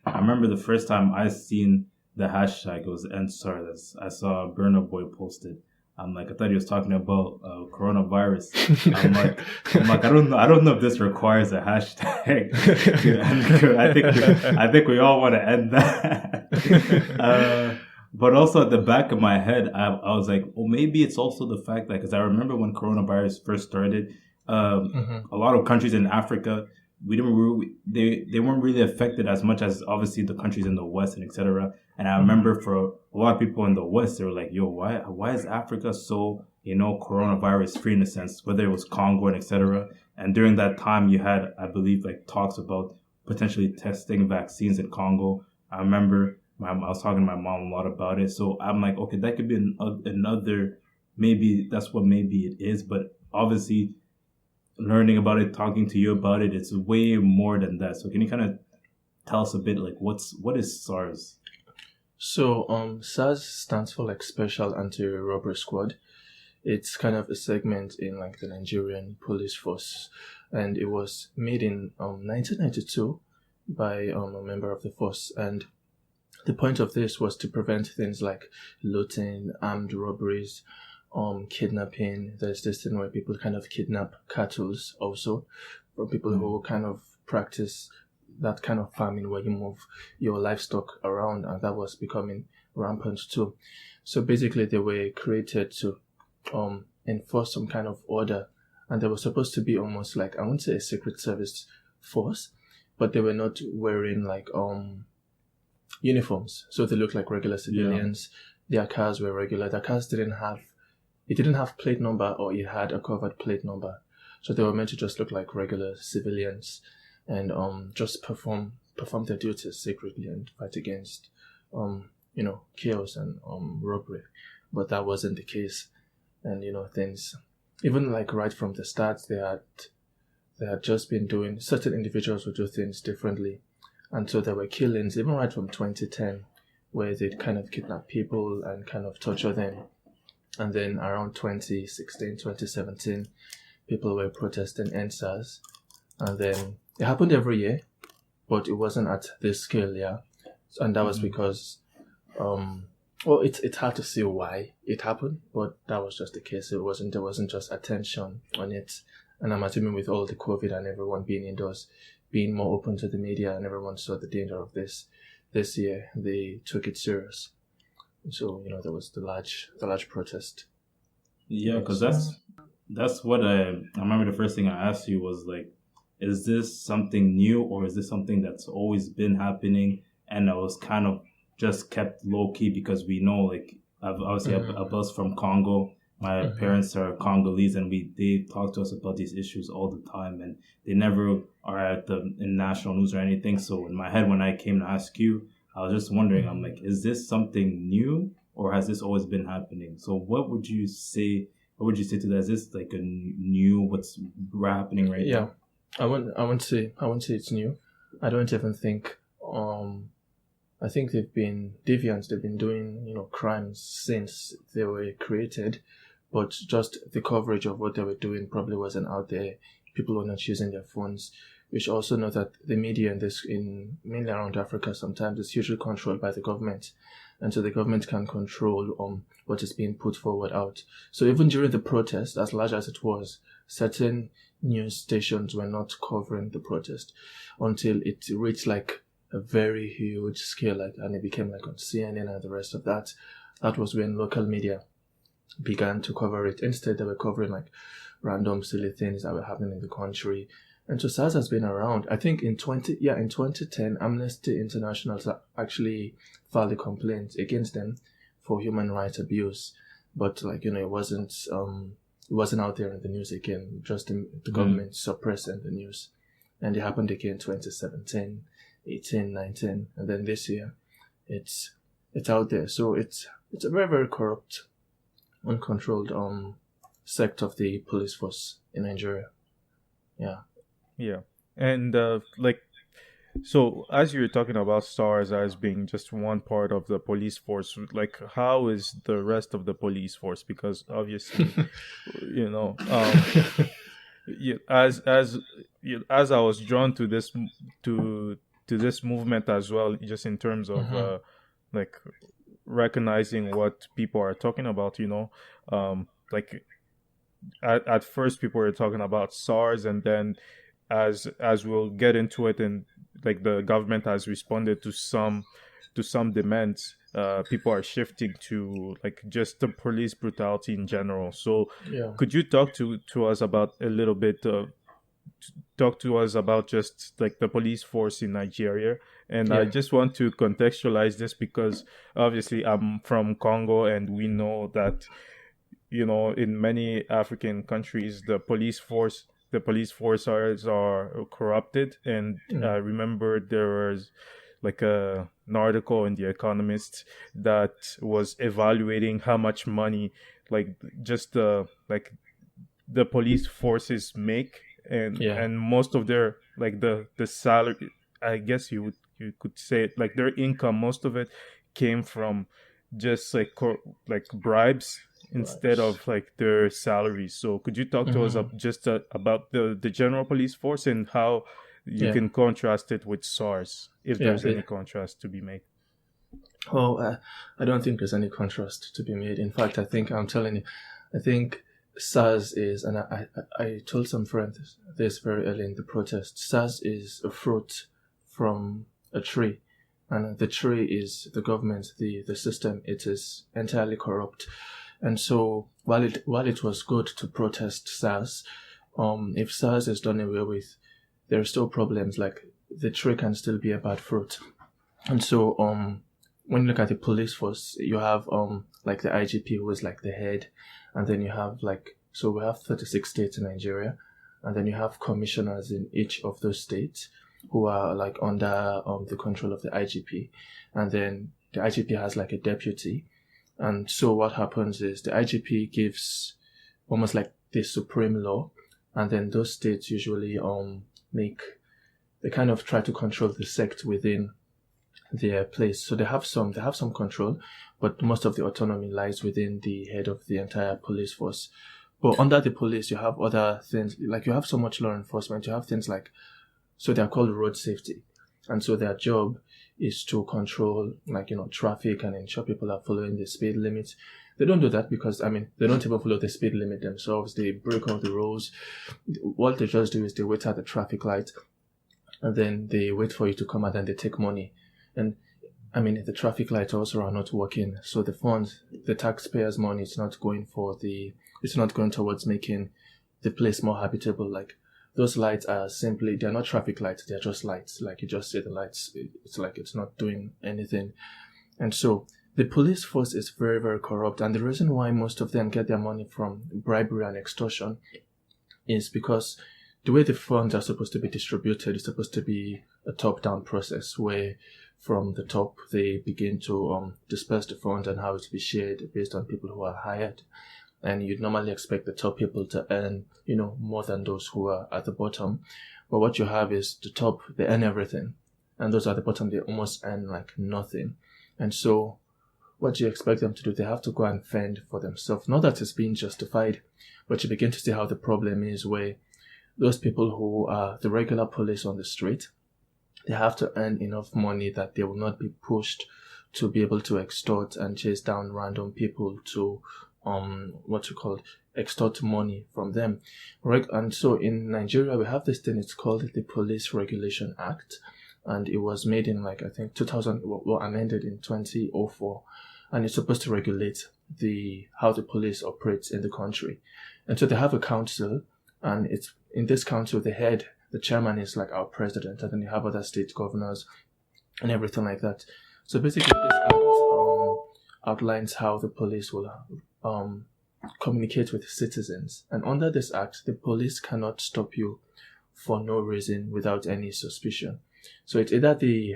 I remember the first time I seen the hashtag, it was #SARS. I saw Burna Boy posted. I'm like, I thought he was talking about coronavirus. I don't know if this requires a hashtag. I think we all want to end that. But also at the back of my head, I was like, well, maybe it's also the fact that, because I remember when coronavirus first started, a lot of countries in Africa, they weren't really affected as much as obviously the countries in the West and etc. And I remember for a lot of people in the West, they were like, yo, why is Africa so, coronavirus free in a sense, whether it was Congo and etc. And during that time, you had, I believe, like talks about potentially testing vaccines in Congo. I remember I was talking to my mom a lot about it. So I'm like, okay, that could be another, maybe that's what maybe it is. But obviously, learning about it, talking to you about it, it's way more than that. So can you kind of tell us a bit, like, what is SARS? So SARS stands for like Special Anti-Robbery Squad. It's kind of a segment in like the Nigerian police force, and it was made in 1992 by a member of the force. And the point of this was to prevent things like looting, armed robberies, kidnapping. There's this thing where people kind of kidnap cattle also from people who kind of practice that kind of farming where you move your livestock around, and that was becoming rampant too. So basically they were created to enforce some kind of order, and they were supposed to be almost like, I wouldn't say a secret service force, but they were not wearing like uniforms, so they looked like regular civilians. Their cars were regular. Their cars didn't have plate number, or it had a covered plate number, so they were meant to just look like regular civilians and just perform their duties secretly and fight against chaos and robbery. But that wasn't the case. And things, even like right from the start, they had just been doing, certain individuals would do things differently. And so there were killings, even right from 2010, where they'd kind of kidnap people and kind of torture them. And then around 2016, 2017, people were protesting SARS. And then it happened every year, but it wasn't at this scale, yeah. And that was because, it's hard to see why it happened, but that was just the case. There wasn't just attention on it. And I'm assuming with all the COVID and everyone being indoors, being more open to the media, and everyone saw the danger of this year, they took it serious. So there was the large protest. Yeah, because that's what I remember. The first thing I asked you was like, is this something new, or is this something that's always been happening and it was kind of just kept low key? Because we know, like, obviously a bus from Congo. My parents are Congolese, and they talk to us about these issues all the time, and they never are in national news or anything. So in my head, when I came to ask you, I was just wondering, I'm like, is this something new, or has this always been happening? So what would you say to that? Is this like a new, what's happening right now? I won't say it's new. I don't even think, I think they've been deviants. They've been doing, crimes since they were created, but just the coverage of what they were doing probably wasn't out there. People were not using their phones. We should also know that the media in mainly around Africa sometimes is hugely controlled by the government, and so the government can control what is being put forward out. So even during the protest, as large as it was, certain news stations were not covering the protest until it reached like a very huge scale, and it became like on CNN and the rest of that. That was when local media began to cover it. Instead, they were covering like random silly things that were happening in the country. And so SARS has been around. I think in 2010, Amnesty International actually filed a complaint against them for human rights abuse. But it wasn't out there in the news again. Just the government suppressing the news. And it happened again 2017, 18, 19, and then this year, it's out there. So it's a very, very corrupt, uncontrolled sect of the police force in Nigeria. Yeah, and so as you were talking about SARS as being just one part of the police force, like how is the rest of the police force? Because obviously, as I was drawn to this movement as well, just in terms of like recognizing what people are talking about, like at first people were talking about SARS, and then as we'll get into it, and like the government has responded to some demands, people are shifting to like just the police brutality in general. So could you talk to us about a little bit talk to us about just like the police force in Nigeria? And I just want to contextualize this because obviously I'm from Congo, and we know that, in many African countries, the police forces are corrupted. And I remember there was like an article in The Economist that was evaluating how much money like just like the police forces make, and most of their like the salary, I guess you could say it, like their income, most of it came from just like bribes instead of like their salaries. So could you talk to us about the general police force and how you can contrast it with SARS, if there's any contrast to be made? I don't think there's any contrast to be made. In fact, I think SARS is, and I told some friends this very early in the protest, SARS is a fruit from a tree, and the tree is the government, the system. It is entirely corrupt. And so while it was good to protest SARS, if SARS is done away with, there are still problems, like the tree can still be a bad fruit. And so when you look at the police force, you have like the IGP, who is like the head, and then you have so we have 36 states in Nigeria, and then you have commissioners in each of those states who are like under the control of the IGP, and then the IGP has like a deputy. And so what happens is the IGP gives almost like the supreme law, and then those states usually they kind of try to control the sect within their place. So they have some control, but most of the autonomy lies within the head of the entire police force. But under the police, you have other things, like you have so much law enforcement. You have things like, so they are called road safety, and so their job is to control traffic and ensure people are following the speed limit. They don't do that because they don't even follow the speed limit themselves. They break all the rules. What they just do is they wait at the traffic light, and then they wait for you to come, and then they take money. And the traffic lights also are not working, so the funds, the taxpayers' money, it's not going towards making the place more habitable. Like those lights are they're not traffic lights, they're just lights. Like you just see the lights, it's like it's not doing anything. And so the police force is very, very corrupt, and the reason why most of them get their money from bribery and extortion is because the way the funds are supposed to be distributed is supposed to be a top-down process where from the top they begin to disperse the funds and how it will be shared based on people who are hired. And you'd normally expect the top people to earn, more than those who are at the bottom. But what you have is the top, they earn everything. And those at the bottom, they almost earn like nothing. And so what do you expect them to do? They have to go and fend for themselves. Not that it's being justified, but you begin to see how the problem is where those people who are the regular police on the street, they have to earn enough money that they will not be pushed to be able to extort and chase down random people to extort money from them. Right? And so in Nigeria, we have this thing, it's called the Police Regulation Act. And it was made in 2000, amended in 2004. And it's supposed to regulate how the police operates in the country. And so they have a council, and it's in this council, the chairman is like our president, and then you have other state governors and everything like that. So basically this act outlines how the police will communicate with citizens. And under this act, the police cannot stop you for no reason without any suspicion. So it's either they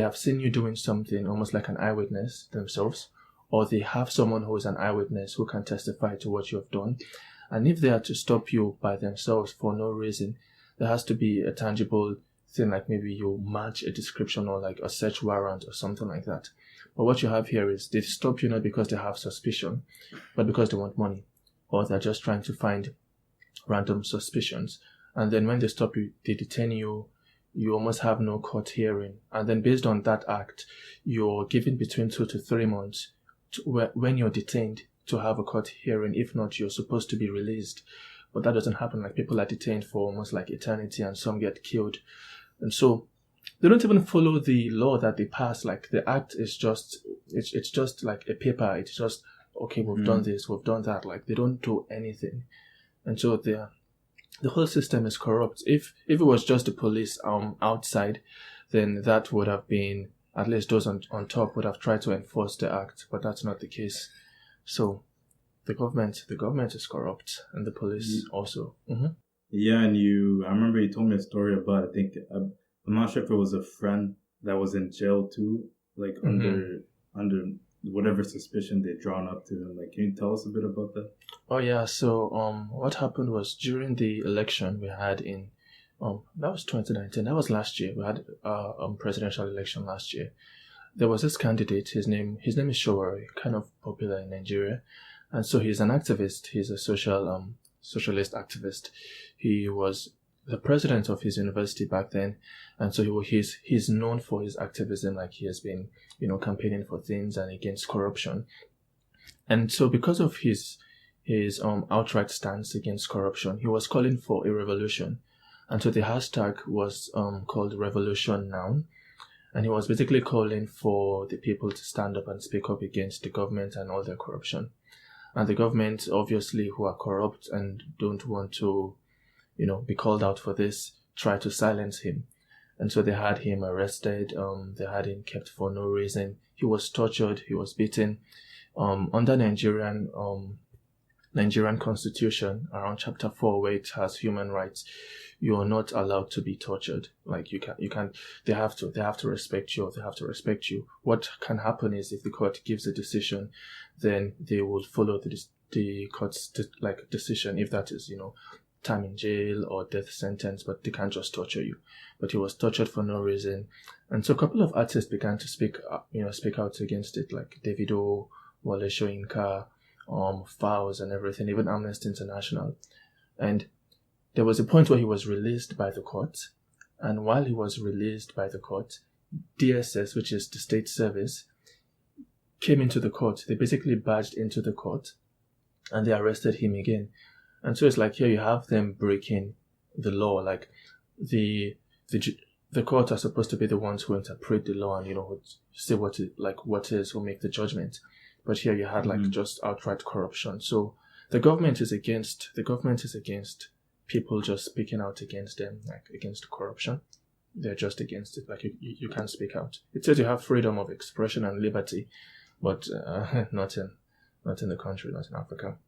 have seen you doing something, almost like an eyewitness themselves, or they have someone who is an eyewitness who can testify to what you have done. And if they are to stop you by themselves for no reason, there has to be a tangible thing, like maybe you match a description or like a search warrant or something like that. But what you have here is they stop you not because they have suspicion, but because they want money, or they're just trying to find random suspicions. And then when they stop you, they detain you you almost have no court hearing. And then based on that act, you're given between 2 to 3 months when you're detained to have a court hearing. If not, you're supposed to be released. But that doesn't happen. Like, people are detained for almost like eternity, and some get killed. And so they don't even follow the law that they pass. Like, the act is just, it's just like a paper. It's just, okay, we've done this, we've done that. Like, they don't do anything. And so the whole system is corrupt. If it was just the police outside, then that would have been, at least those on top would have tried to enforce the act, but that's not the case. So the government is corrupt, and the police also. Mm-hmm. Yeah, and I remember you told me a story about, I think, I'm not sure if it was a friend that was in jail too, like under whatever suspicion they'd drawn up to him. Like, can you tell us a bit about that? Oh yeah, so what happened was, during the election we had in that was 2019, that was last year. We had presidential election last year. There was this candidate, his name is Showari, kind of popular in Nigeria. And so he's an activist, he's a socialist activist. He was the president of his university back then, and so he's known for his activism. Like, he has been, campaigning for things and against corruption. And so because of his outright stance against corruption, he was calling for a revolution. And so the hashtag was called Revolution Now. And he was basically calling for the people to stand up and speak up against the government and all their corruption. And the government, obviously, who are corrupt and don't want to, be called out for this, try to silence him. And so they had him arrested. They had him kept for no reason. He was tortured. He was beaten. Under Nigerian Constitution, around Chapter 4, where it has human rights, you are not allowed to be tortured. Like, you can't. They have to respect you. They have to respect you. What can happen is, if the court gives a decision, then they will follow the court's decision. If that is, time in jail or death sentence, but they can't just torture you. But he was tortured for no reason, and so a couple of artists began to speak out against it, like Davido, Wale Soyinka, Fowles, and everything, even Amnesty International. And there was a point where he was released by the court, and while he was released by the court, DSS, which is the state service, came into the court. They basically barged into the court, and they arrested him again. And so it's like, here you have them breaking the law. Like, the court are supposed to be the ones who interpret the law and, who say what is, who make the judgment. But here you had just outright corruption. So the government is against people just speaking out against them, like against corruption. They're just against it. Like, you can't speak out. It says you have freedom of expression and liberty, but not in the country, not in Africa.